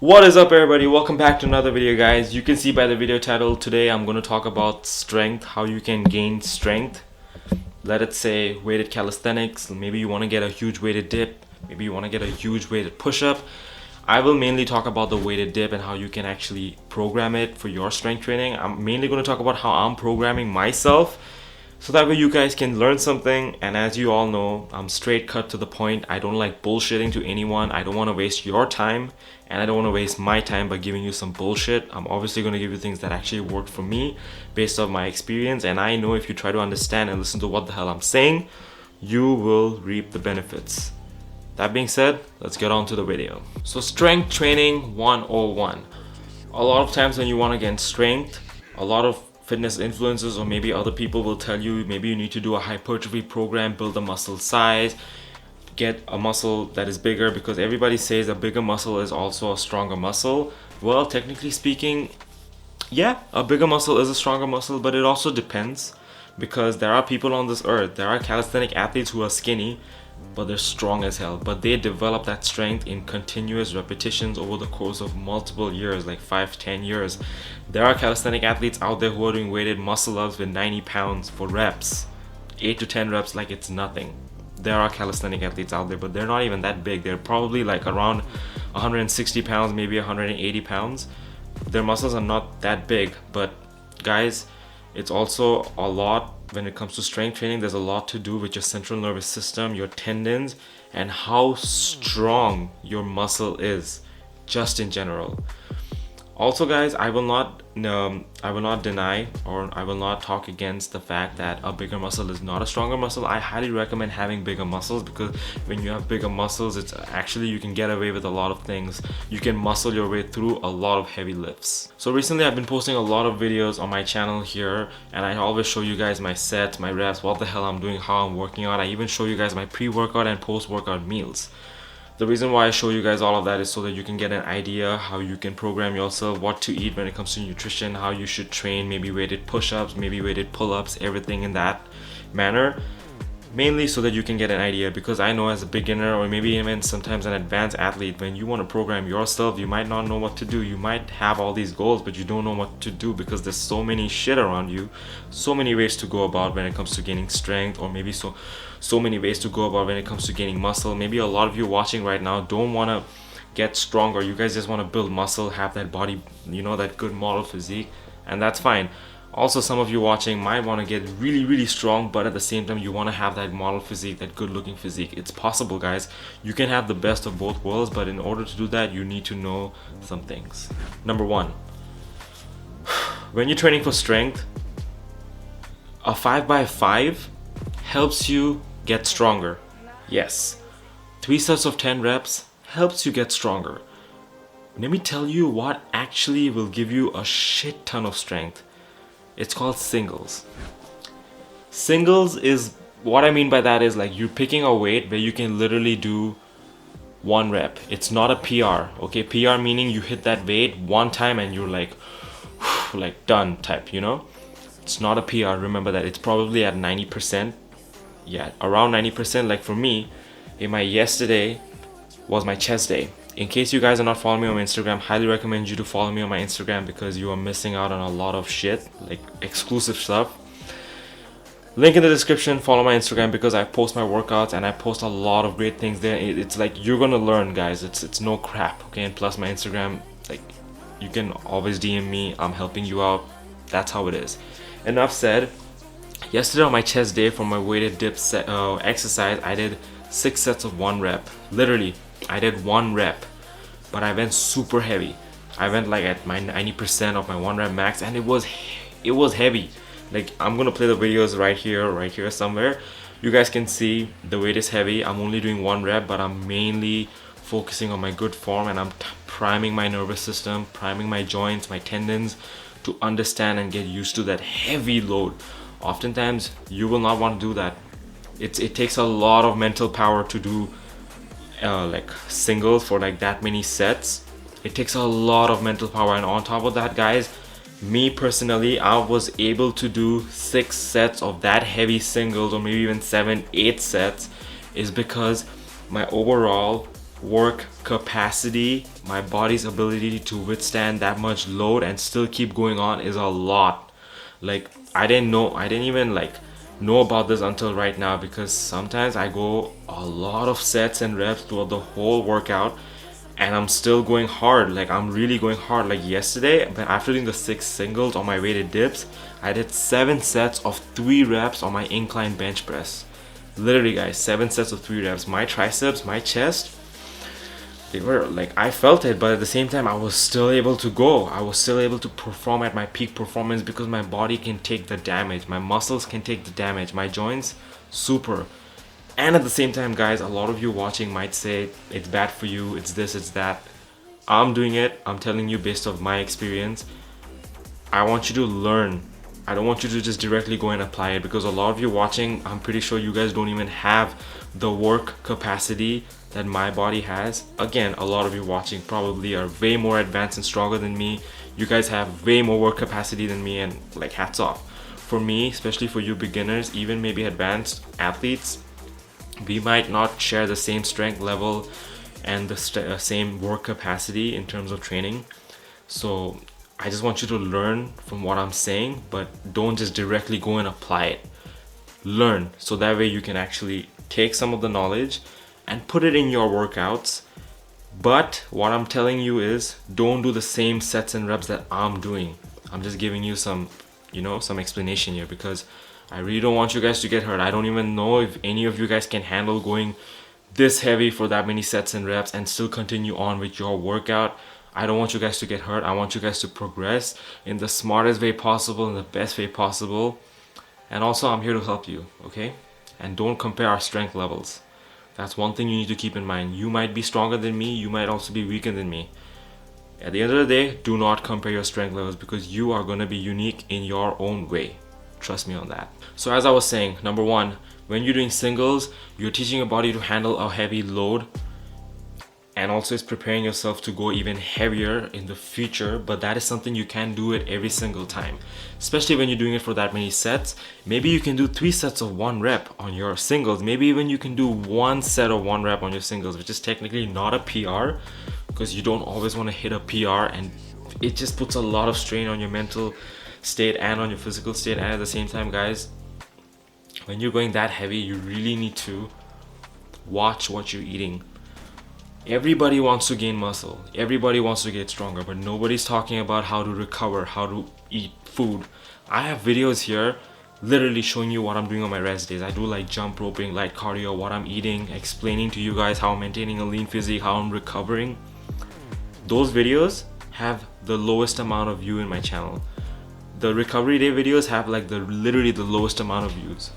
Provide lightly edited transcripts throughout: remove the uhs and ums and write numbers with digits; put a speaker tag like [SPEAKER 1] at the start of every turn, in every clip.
[SPEAKER 1] What is up, everybody? Welcome back to another video, guys. You can see by the video title, today I'm going to talk about strength, how you can gain strength. Let it say weighted calisthenics. Maybe you want to get a huge weighted dip, maybe you want to get a huge weighted push-up. I will mainly talk about the weighted dip and how you can actually program it for your strength training. I'm mainly going to talk about how I'm programming myself, so that way you guys can learn something. And as you all know, I'm straight cut to the point. I don't like bullshitting to anyone. I don't want to waste your time, and I don't want to waste my time by giving you some bullshit. I'm obviously going to give you things that actually worked for me based on my experience, and I know if you try to understand and listen to what the hell I'm saying, you will reap the benefits. That being said, let's get on to the video. So strength training 101. A lot of times when you want to gain strength, a lot of fitness influencers or maybe other people will tell you maybe you need to do a hypertrophy program, build a muscle size, get a muscle that is bigger, because everybody says a bigger muscle is also a stronger muscle. Well, technically speaking, yeah, a bigger muscle is a stronger muscle, but it also depends, because there are people on this earth, there are calisthenic athletes who are skinny but they're strong as hell, but they develop that strength in continuous repetitions over the course of multiple years, like 5-10 years. There are calisthenic athletes out there who are doing weighted muscle ups with 90 pounds for reps, 8 to 10 reps, like it's nothing. There are calisthenic athletes out there, but they're not even that big. They're probably like around 160 pounds, maybe 180 pounds. Their muscles are not that big, but guys, it's also a lot. When it comes to strength training, there's a lot to do with your central nervous system, your tendons, and how strong your muscle is, just in general. Also, guys, I will not deny, or I will not talk against the fact that a bigger muscle is not a stronger muscle. I highly recommend having bigger muscles, because when you have bigger muscles, it's actually, you can get away with a lot of things. You can muscle your way through a lot of heavy lifts. So recently I've been posting a lot of videos on my channel here, and I always show you guys my sets, my reps, what the hell I'm doing, how I'm working out. I even show you guys my pre-workout and post-workout meals. The reason why I show you guys all of that is so that you can get an idea how you can program yourself, what to eat when it comes to nutrition, how you should train, maybe weighted push-ups, maybe weighted pull-ups, everything in that manner. Mainly so that you can get an idea, because I know as a beginner or maybe even sometimes an advanced athlete, when you want to program yourself, you might not know what to do. You might have all these goals, but you don't know what to do, because there's so many shit around you, so many ways to go about when it comes to gaining strength, or maybe so many ways to go about when it comes to gaining muscle. Maybe a lot of you watching right now don't want to get stronger. You guys just want to build muscle, have that body, you know, that good model physique, and that's fine. Also, some of you watching might want to get really strong, but at the same time you want to have that model physique, that good looking physique. It's possible, guys. You can have the best of both worlds, but in order to do that, you need to know some things. Number one, when you're training for strength, a 5x5 helps you get stronger. Yes, 3 sets of 10 reps helps you get stronger. Let me tell you what actually will give you a shit ton of strength. It's called singles. Singles is, what I mean by that is, like, you're picking a weight where you can literally do 1 rep. It's not a PR, okay? PR meaning you hit that weight 1 time and you're like done type, you know? It's not a PR, remember that. It's probably at 90%. Yeah, around 90%. Like for me, yesterday was my chest day. In case you guys are not following me on Instagram, highly recommend you to follow me on my Instagram, because you are missing out on a lot of shit, like exclusive stuff. Link in the description. Follow my Instagram, because I post my workouts and I post a lot of great things there. It's like you're gonna learn, guys. It's no crap, okay? And plus my Instagram, like, you can always DM me. I'm helping you out. That's how it is. Enough said. Yesterday on my chest day, for my weighted dip exercise, I did 6 sets of 1 rep. Literally, I did 1 rep, but I went super heavy. I went like at my 90% of my 1 rep max, and it was heavy. Like, I'm gonna play the videos right here somewhere. You guys can see the weight is heavy. I'm only doing 1 rep, but I'm mainly focusing on my good form, and I'm priming my nervous system, priming my joints, my tendons, to understand and get used to that heavy load. Oftentimes you will not want to do that. It takes a lot of mental power to do like singles for like that many sets. It takes a lot of mental power, and on top of that, guys, me personally, I was able to do 6 sets of that heavy singles, or maybe even 7-8 sets, is because my overall work capacity, my body's ability to withstand that much load and still keep going on is a lot. Like I didn't even like know about this until right now, because sometimes I go a lot of sets and reps throughout the whole workout and I'm still going hard. Like I'm really going hard. Like yesterday, but after doing the 6 singles on my weighted dips, I did 7 sets of 3 reps on my incline bench press. Literally guys, 7 sets of 3 reps. My triceps, my chest, they were like, I felt it, but at the same time I was still able to go. I was still able to perform at my peak performance because my body can take the damage, my muscles can take the damage, my joints, super. And at the same time guys, a lot of you watching might say it's bad for you, it's this, it's that. I'm doing it, I'm telling you based off my experience. I want you to learn. I don't want you to just directly go and apply it, because a lot of you watching, I'm pretty sure you guys don't even have the work capacity that my body has. Again, a lot of you watching probably are way more advanced and stronger than me. You guys have way more work capacity than me, and like hats off. For me, especially for you beginners, even maybe advanced athletes, we might not share the same strength level and the same work capacity in terms of training. So I just want you to learn from what I'm saying, but don't just directly go and apply it. Learn, so that way you can actually take some of the knowledge and put it in your workouts. But what I'm telling you is, don't do the same sets and reps that I'm doing. I'm just giving you some, some explanation here, because I really don't want you guys to get hurt. I don't even know if any of you guys can handle going this heavy for that many sets and reps and still continue on with your workout. I don't want you guys to get hurt. I want you guys to progress in the smartest way possible, in the best way possible. And also, I'm here to help you, okay? And don't compare our strength levels. That's one thing you need to keep in mind. You might be stronger than me, you might also be weaker than me. At the end of the day, do not compare your strength levels, because you are going to be unique in your own way. Trust me on that. So as I was saying, number one, when you're doing singles, you're teaching your body to handle a heavy load, and also it's preparing yourself to go even heavier in the future. But that is something you can do it every single time, especially when you're doing it for that many sets. Maybe you can do 3 sets of 1 rep on your singles. Maybe even you can do 1 set of 1 rep on your singles, which is technically not a PR, because you don't always want to hit a PR, and it just puts a lot of strain on your mental state and on your physical state. And at the same time guys, when you're going that heavy, you really need to watch what you're eating. Everybody wants to gain muscle, everybody wants to get stronger, but nobody's talking about how to recover, how to eat food. I have videos here literally showing you what I'm doing on my rest days. I do like jump roping, light cardio, what I'm eating, explaining to you guys how I'm maintaining a lean physique, how I'm recovering. Those videos have the lowest amount of view in my channel. The recovery day videos have like literally the lowest amount of views.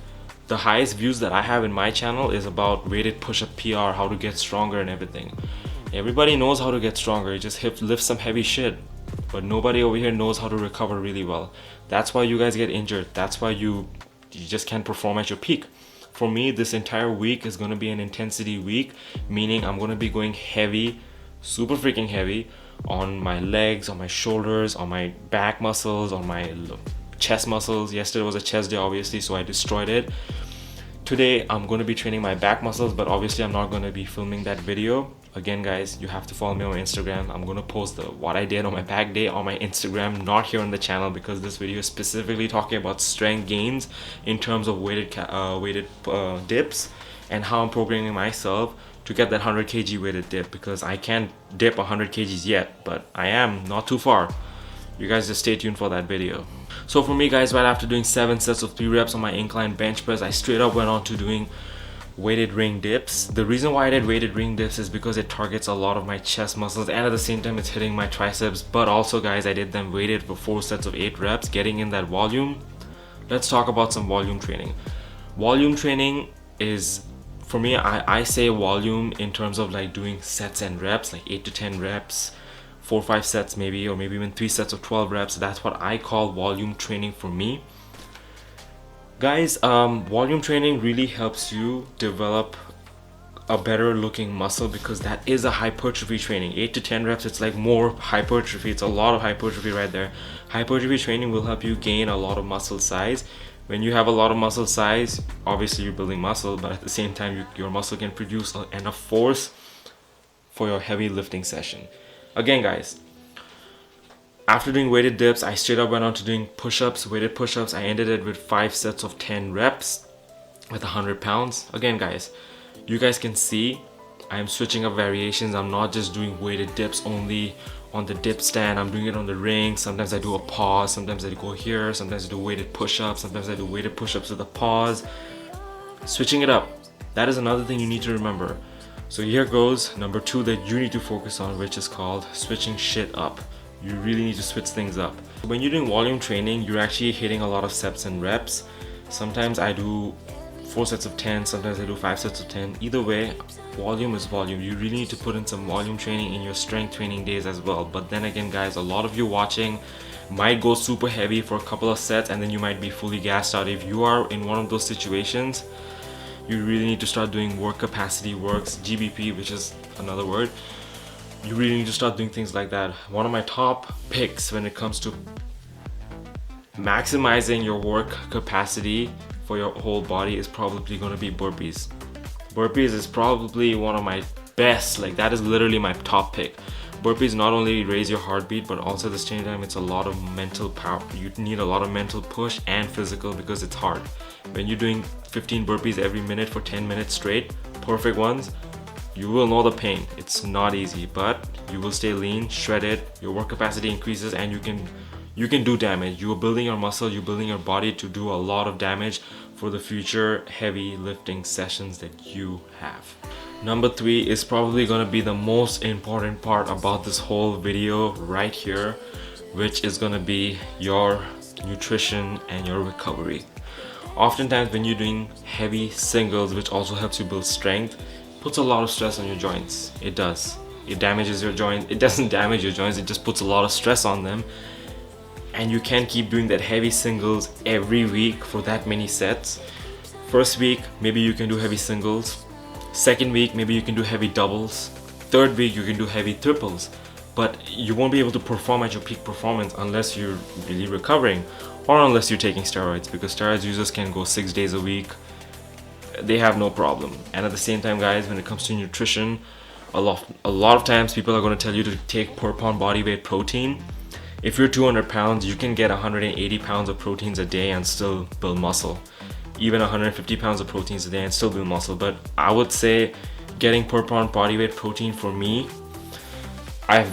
[SPEAKER 1] The highest views that I have in my channel is about weighted push-up PR, how to get stronger and everything. Everybody knows how to get stronger, you just lift some heavy shit. But nobody over here knows how to recover really well. That's why you guys get injured. That's why you just can't perform at your peak. For me, this entire week is going to be an intensity week, meaning I'm going to be going heavy, super freaking heavy, on my legs, on my shoulders, on my back muscles, on my chest muscles. Yesterday was a chest day obviously, so I destroyed it. Today I'm going to be training my back muscles, but obviously I'm not going to be filming that video. Again guys, you have to follow me on my Instagram. I'm going to post what I did on my back day on my Instagram, not here on the channel, because this video is specifically talking about strength gains in terms of weighted dips, and how I'm programming myself to get that 100 kg weighted dip, because I can't dip 100 kgs yet, but I am not too far. You guys just stay tuned for that video. So for me guys, right after doing 7 sets of 3 reps on my incline bench press, I straight up went on to doing weighted ring dips. The reason why I did weighted ring dips is because it targets a lot of my chest muscles, and at the same time it's hitting my triceps. But also guys, I did them weighted for 4 sets of 8 reps, getting in that volume. Let's talk about some volume training. Volume training is, for me, I say volume in terms of like doing sets and reps, like 8 to 10 reps, 4 or 5 sets maybe, or maybe even 3 sets of 12 reps. That's what I call volume training for me. Guys, volume training really helps you develop a better looking muscle, because that is a hypertrophy training. 8 to 10 reps, it's like more hypertrophy. It's a lot of hypertrophy right there. Hypertrophy training will help you gain a lot of muscle size. When you have a lot of muscle size, obviously you're building muscle, but at the same time your muscle can produce enough force for your heavy lifting session. Again guys, after doing weighted dips, I straight up went on to doing push-ups, weighted push-ups. I ended it with 5 sets of 10 reps with 100 pounds. Again guys, you guys can see I'm switching up variations. I'm not just doing weighted dips only on the dip stand. I'm doing it on the ring. Sometimes I do a pause, sometimes I go here, sometimes I do weighted push-ups, sometimes I do weighted push-ups with a pause. Switching it up. That is another thing you need to remember. So here goes number 2 that you need to focus on, which is called switching shit up. You really need to switch things up. When you're doing volume training, you're actually hitting a lot of sets and reps. Sometimes I do 4 sets of 10, sometimes I do 5 sets of 10. Either way, volume is volume. You really need to put in some volume training in your strength training days as well. But then again guys, a lot of you watching might go super heavy for a couple of sets and then you might be fully gassed out. If you are in one of those situations, you really need to start doing work capacity works, GBP, which is another word. You really need to start doing things like that. One of my top picks when it comes to maximizing your work capacity for your whole body is probably going to be burpees. Burpees is probably one of my best, like that is literally my top pick. Burpees not only raise your heartbeat, but also at the same time it's a lot of mental power. You need a lot of mental push and physical because it's hard. When you're doing 15 burpees every minute for 10 minutes straight, perfect ones, you will know the pain. It's not easy, but you will stay lean, shredded, your work capacity increases, and you can do damage. You are building your muscle, you're building your body to do a lot of damage for the future heavy lifting sessions that you have. Number 3 is probably gonna be the most important part about this whole video right here, which is gonna be your nutrition and your recovery. Oftentimes when you're doing heavy singles, which also helps you build strength, puts a lot of stress on your joints. It does. It damages your joints. It doesn't damage your joints, it just puts a lot of stress on them. And you can't keep doing that heavy singles every week for that many sets. First week, maybe you can do heavy singles. Second week, maybe you can do heavy doubles. Third week, you can do heavy triples. But you won't be able to perform at your peak performance unless you're really recovering or unless you're taking steroids, because steroids users can go 6 days a week. They have no problem. And at the same time guys, when it comes to nutrition, a lot of times people are going to tell you to take per pound body weight protein. If you're 200 pounds, you can get 180 pounds of proteins a day and still build muscle. Even 150 pounds of proteins a day and still build muscle. But I would say getting per pound body weight protein for me, I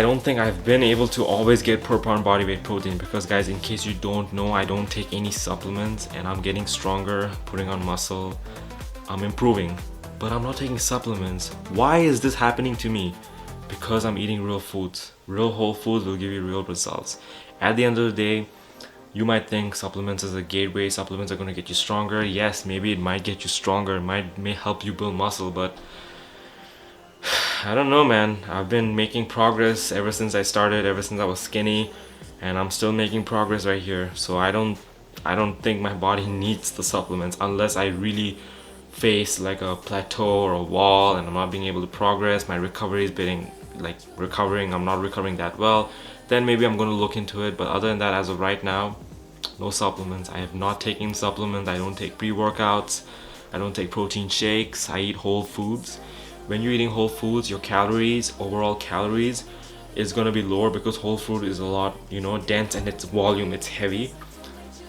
[SPEAKER 1] don't think I've been able to always get per pound body weight protein, because guys, in case you don't know, I don't take any supplements and I'm getting stronger, putting on muscle, I'm improving, but I'm not taking supplements. Why is this happening to me? Because I'm eating real foods. Real whole foods will give you real results. At the end of the day, you might think supplements is a gateway, supplements are going to get you stronger. Yes, maybe it might get you stronger, it may help you build muscle, but I don't know, man. I've been making progress ever since I started, ever since I was skinny, and I'm still making progress right here. So I don't think my body needs the supplements unless I really face like a plateau or a wall and I'm not being able to progress. My recovery is being like recovering. I'm not recovering that well. Then maybe I'm going to look into it. But other than that, as of right now, no supplements. I have not taken supplements. I don't take pre-workouts. I don't take protein shakes. I eat whole foods. When you're eating whole foods, your calories, overall calories, is going to be lower because whole food is a lot, dense, and its volume, it's heavy.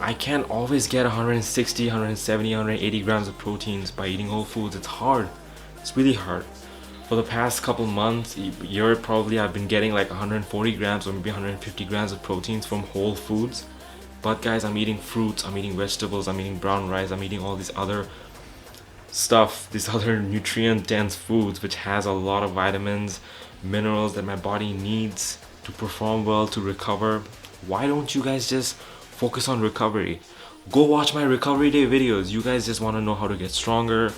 [SPEAKER 1] I can't always get 160, 170, 180 grams of proteins by eating whole foods. It's hard. It's really hard. For the past couple months, year probably, I've been getting like 140 grams or maybe 150 grams of proteins from whole foods. But guys, I'm eating fruits, I'm eating vegetables, I'm eating brown rice, I'm eating all these other stuff, these other nutrient dense foods which has a lot of vitamins, minerals that my body needs to perform well, to recover. Why don't you guys just focus on recovery? Go watch my recovery day videos. You guys just want to know how to get stronger.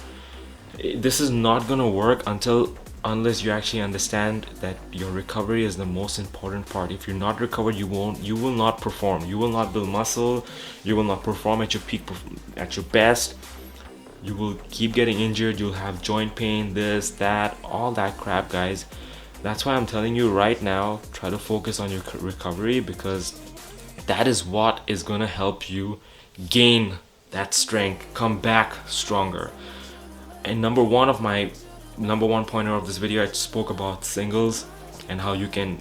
[SPEAKER 1] This is not gonna work unless you actually understand that your recovery is the most important part. If you're not recovered, you will not perform. You will not build muscle. You will not perform at your peak, at your best. You will keep getting injured. You'll have joint pain, this, that, all that crap, guys. That's why I'm telling you right now, try to focus on your recovery, because that is what is gonna help you gain that strength, come back stronger. And number one of my number one pointer of this video, I spoke about singles and how you can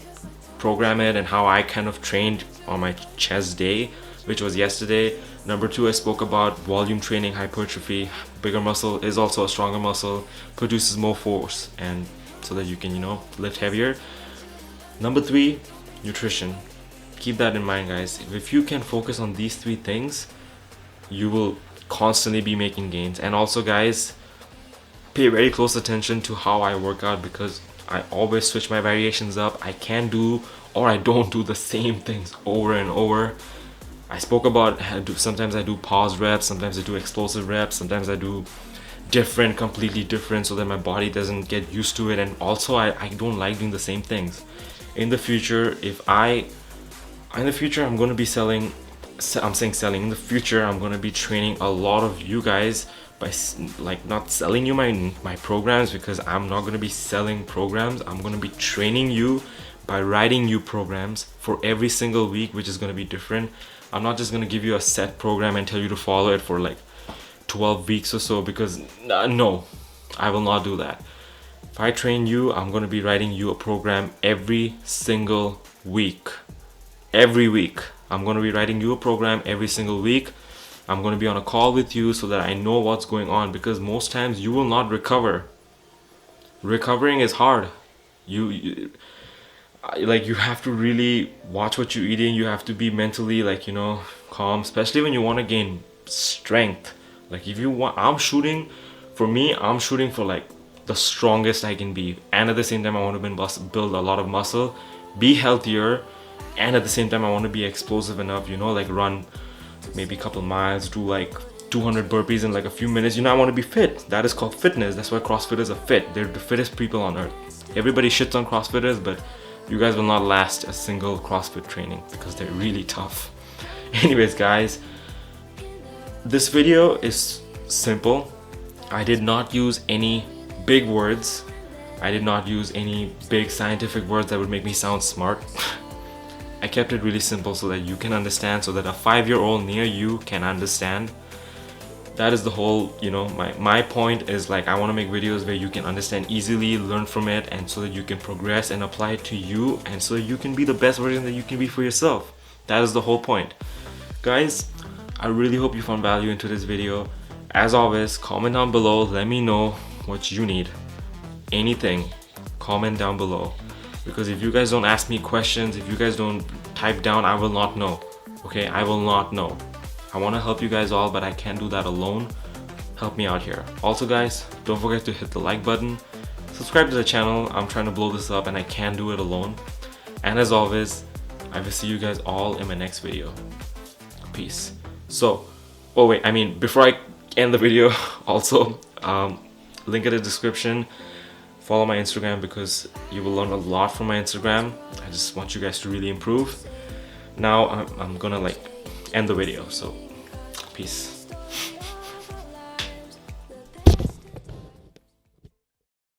[SPEAKER 1] program it and how I kind of trained on my chest day, which was yesterday. Number two, I spoke about volume training, hypertrophy. Bigger muscle is also a stronger muscle, produces more force, and so that you can, you know, lift heavier. Number three, nutrition. Keep that in mind, guys. If you can focus on these three things, you will constantly be making gains. And also, guys, pay very close attention to how I work out, because I always switch my variations up. I can do or I don't do the same things over and over. I spoke about sometimes I do pause reps, sometimes I do explosive reps, sometimes I do different, completely different, so that my body doesn't get used to it. And also I don't like doing the same things. In the future, I'm going to be selling, in the future I'm going to be training a lot of you guys by like not selling you my programs, because I'm not going to be selling programs. I'm going to be training you by writing you programs for every single week, which is going to be different. I'm not just going to give you a set program and tell you to follow it for like 12 weeks or so, because no, I will not do that. If I train you, I'm going to be writing you a program every single week. Every week I'm going to be writing you a program every single week. I'm going to be on a call with you so that I know what's going on, because most times you will not recover. Recovering is hard. You have to really watch what you're eating. You have to be mentally, like, you know, calm, especially when you want to gain strength. Like, if you want, I'm shooting for like the strongest I can be, and at the same time I want to build a lot of muscle, be healthier, and at the same time I want to be explosive enough, you know, like run maybe a couple miles, do like 200 burpees in like a few minutes. You know, I want to be fit. That is called fitness. That's why CrossFitters are fit. They're the fittest people on earth. Everybody shits on CrossFitters, but you guys will not last a single CrossFit training because they're really tough. Anyways, guys, this video is simple. I did not use any big words. I did not use any big scientific words that would make me sound smart. I kept it really simple so that you can understand, so that a 5-year-old near you can understand. That is the whole, you know, my point is, like, I want to make videos where you can understand easily, learn from it, and so that you can progress and apply it to you, and so you can be the best version that you can be for yourself. That is the whole point. Guys, I really hope you found value into this video. As always, comment down below, let me know what you need. Anything, comment down below. Because if you guys don't ask me questions, if you guys don't type down, I will not know. Okay, I will not know. I want to help you guys all, but I can't do that alone. Help me out here. Also, guys, don't forget to hit the like button. Subscribe to the channel. I'm trying to blow this up and I can't do it alone. And as always, I will see you guys all in my next video. Peace. So, oh wait, before I end the video, also, link in the description. Follow my Instagram, because you will learn a lot from my Instagram. I just want you guys to really improve. Now I'm gonna like end the video, so peace.